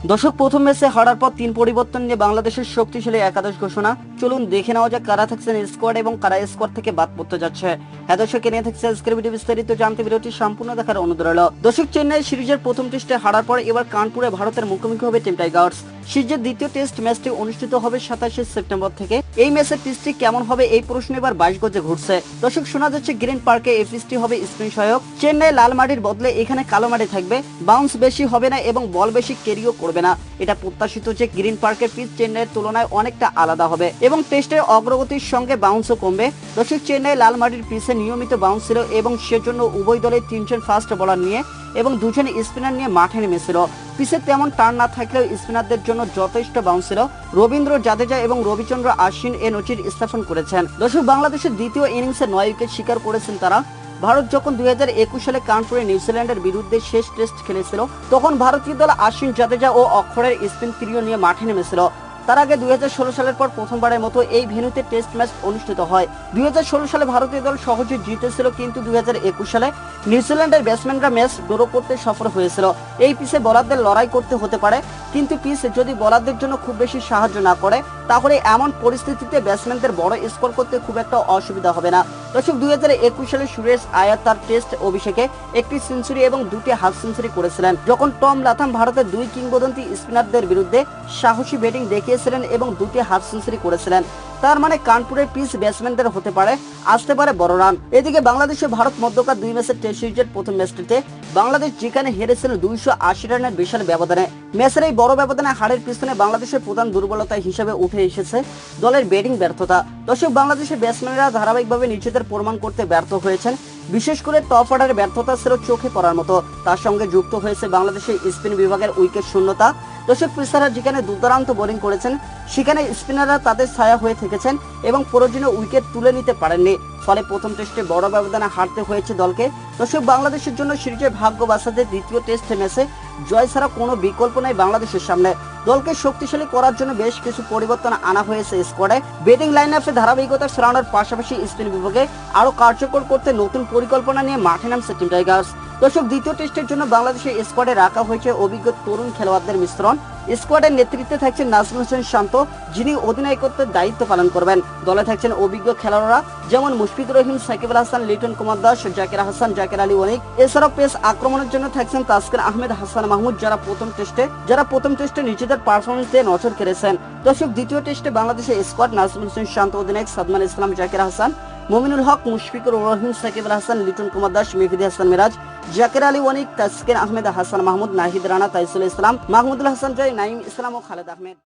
দর্শক, প্রথম ম্যাচে হারার পর 3 পরিবর্তন নিয়ে বাংলাদেশের শক্তিশালী একাদশ ঘোষণা। চলুন দেখে নেওয়া যাক কারা থাকছেন স্কোয়াড এবং কারা স্কোয়াড থেকে বাদ পড়তে যাচ্ছে। হ্যাঁ দর্শক, নিয়ে থাকছে আজকের ভিডিও, বিস্তারিত জানতে ভিডিওটি সম্পূর্ণ দেখার অনুরোধ রইল। দর্শক, চেন্নাই সিরিজের প্রথম টেস্টে হারার পর এবার কানপুরে ভারতের মুখোমুখি হবে টিম টাইগার্স। সিরিজের দ্বিতীয় টেস্ট ম্যাচটি অনুষ্ঠিত হবে 27 সেপ্টেম্বর থেকে। এই ম্যাচের পিচটি কেমন হবে এই প্রশ্ন এবার 22 গজে ঘুরছে। দর্শক, শোনা যাচ্ছে গ্রিন পার্কে এই পিচটি হবে স্পিন সহায়ক। চেন্নাই লাল মাটির বদলে এখানে কালো মাটি থাকবে। বাউন্স বেশি হবে না এবং বল বেশি ক্যারিও করবে না। এটা প্রত্যাশিত যে গ্রিন পার্কের পিচ চেন্নাইয়ের তুলনায় অনেকটা আলাদা হবে এবং টেস্টের অগ্রগতির সঙ্গে বাউন্সও কমবে। দর্শক, চেন্নাই লাল মাটির পিচে নিয়মিত বাউন্স ছিল এবং সেজন্য উভয় দলের 3 জন ফাস্ট বোলার নিয়ে এবং 2 জন স্পিনার নিয়ে মাঠে নেমেছিল। পিচে তেমন টার্ন না থাকলেও স্পিনারদের জন্য যথেষ্ট বাউন্স ছিল। রবীন্দ্র জাদেজা এবং রবিচন্দ্র আশ্বিন এ নজির স্থাপন করেছেন। দর্শক, বাংলাদেশের দ্বিতীয় ইনিংসে 9 উইকেট শিকার করেছেন তারা। ভারত যখন 2021 সালে কানপুরে নিউজিল্যান্ডের বিরুদ্ধে শেষ টেস্ট খেলেছিল, তখন ভারতীয় দল আশ্বিন, জাদেজা ও অক্ষরের স্পিন ত্রিও নিয়ে মাঠে নেমেছিল। তার আগে 2016 সালের পর প্রথমবারের মতো এই ভেন্যুতে টেস্ট ম্যাচ অনুষ্ঠিত হয়। 2016 সালে ভারতীয় দল সহজে জিতেছিল, কিন্তু 2021 সালে নিউজিল্যান্ডের ব্যাটসম্যানরা ম্যাচ ড্র করতে সফল হয়েছিল। এই পিচে বোলারদের লড়াই করতে হতে পারে, কিন্তু পিচ যদি বোলারদের জন্য খুব বেশি সাহায্য না করে, তাহলে এমন পরিস্থিতিতে ব্যাটসম্যানদের বড় স্কোর করতে খুব একটা অসুবিধা হবে না। দর্শক, 2021 সালে সুরেশ আয়ার তার টেস্ট অভিষেকে একটি সেঞ্চুরি এবং 2টি হাফ সেঞ্চুরি করেছিলেন, যখন টম লাথাম ভারতের 2 কিংবদন্তি স্পিনারদের বিরুদ্ধে সাহসী ব্যাটিং দেখিয়েছিলেন এবং 2টি হাফ সেঞ্চুরি করেছিলেন। তার মানে কানপুরের পিচ ব্যাটসম্যানদের হতে পারে আসতে পারে বড় রান। এদিকে বাংলাদেশে ভারত মধ্যকার 2 ম্যাচের টেস্ট সিরিজের প্রথম ম্যাচটিতে বাংলাদেশ যেখানে হেরেছিল 280 রানের বিশাল ব্যবধানে। ম্যাচের এই বড় ব্যবধানে হারের পিছনে বাংলাদেশের প্রধান দুর্বলতা হিসেবে উঠে এসেছে দলের ব্যাটিং ব্যর্থতা। দর্শক, বাংলাদেশের ব্যাটসম্যানরা ধারাবাহিকভাবে নিজেদের প্রমাণ করতে ব্যর্থ হয়েছেন। বিশেষ করে টপ অর্ডারের ব্যর্থতা ছিল চোখে পড়ার মতো। তার সঙ্গে যুক্ত হয়েছে বাংলাদেশের স্পিন বিভাগের উইকেট শূন্যতা। দর্শক, পেসাররা যেখানে দুর্দান্ত বোলিং করেছেন, সেখানে স্পিনাররা তাদের ছায়া হয়ে থেকেছেন এবং প্রয়োজনীয় উইকেট তুলে নিতে পারেননি। ফলে প্রথম টেস্টে বড় ব্যবধানে হারতে হয়েছে দলকে। দর্শক, বাংলাদেশের জন্য সিরিজের ভাগ্য বাঁচাতে দ্বিতীয় টেস্ট ম্যাচে জয় ছাড়া কোনো বিকল্প নেই বাংলাদেশের সামনে। দলকে শক্তিশালী করার জন্য বেশ কিছু পরিবর্তন আনা হয়েছে স্কোয়াডে। ব্যাটিং লাইন আপে ধারাবাহিকতা সরানোর পাশাপাশি স্পিন বিভাগে আরো কার্যকর করতে নতুন পরিকল্পনা নিয়ে মাঠে নামছে টিম টাইগার্স। দর্শক, দ্বিতীয় টেস্টের জন্য বাংলাদেশের স্কোয়াডে রাখা হয়েছে অভিজ্ঞ তরুণ খেলোয়াড়দের মিশ্রণ। স্কোয়াডের নেতৃত্বে থাকছেন নাজমুল হোসেন শান্ত, যিনি অধিনায়কত্বের দায়িত্ব পালন করবেন। দলে থাকছেন অভিজ্ঞ খেলোয়াড়রা যেমন মুশফিকুর রহিম, সাকিব আল হাসান, লিটন কুমার দাস, জাকির হাসান, জাকির আলী অনিক। এছাড়াও পেস আক্রমণের জন্য থাকছেন তাসকিন আহমেদ, হাসান মাহমুদ, যারা প্রথম টেস্টে নিজেদের পারফরমেন্স দিয়ে নজর কেড়েছেন। দর্শক, দ্বিতীয় টেস্টে বাংলাদেশের স্কোয়াড নাজমুল হোসেন শান্ত অধিনায়ক, সাদমান ইসলাম, জাকির হাসান, মুমিনুল হক, মুশফিকুর রহিম, সাকিব আল হাসান, লিটন কুমার দাস, মেহেদী হাসান মিরাজ, জাকির আলী অনিক, তাসকিন আহমেদ, হাসান মাহমুদ, নাহিদ রানা, তাইসুল ইসলাম, মাহমুদুল হাসান জয়, নাইম ইসলাম ও খালেদ আহমেদ।